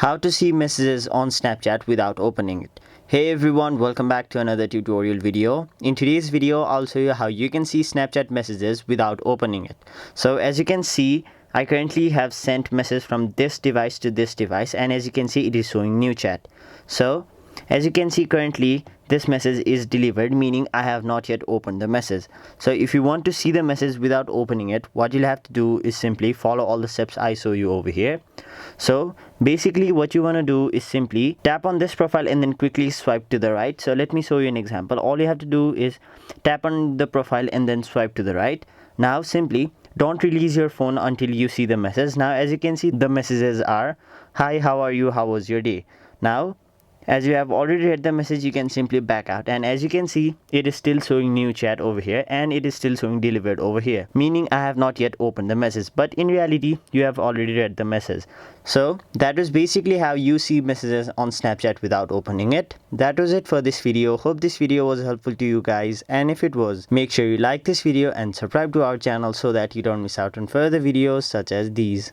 How to see messages on Snapchat without opening it. Hey everyone, welcome back to another tutorial video. In today's video, I'll show you how you can see Snapchat messages without opening it. So as you can see, I currently have sent message from this device to this device, and as you can see, it is showing new chat. So as you can see, currently this message is delivered, meaning I have not yet opened the message. So if you want to see the message without opening it, what you'll have to do is simply follow all the steps I show you over here. So basically what you want to do is simply tap on this profile and then quickly swipe to the right. So let me show you an example. All you have to do is tap on the profile and then swipe to the right. Now simply don't release your phone until you see the message. Now as you can see, the messages are, "Hi, how are you? How was your day?" Now as you have already read the message, you can simply back out, and as you can see, it is still showing new chat over here and it is still showing delivered over here, meaning I have not yet opened the message, but in reality you have already read the message. So that is basically how you see messages on Snapchat without opening it. That was it for this video. Hope this video was helpful to you guys, and if it was, make sure you like this video and subscribe to our channel so that you don't miss out on further videos such as these.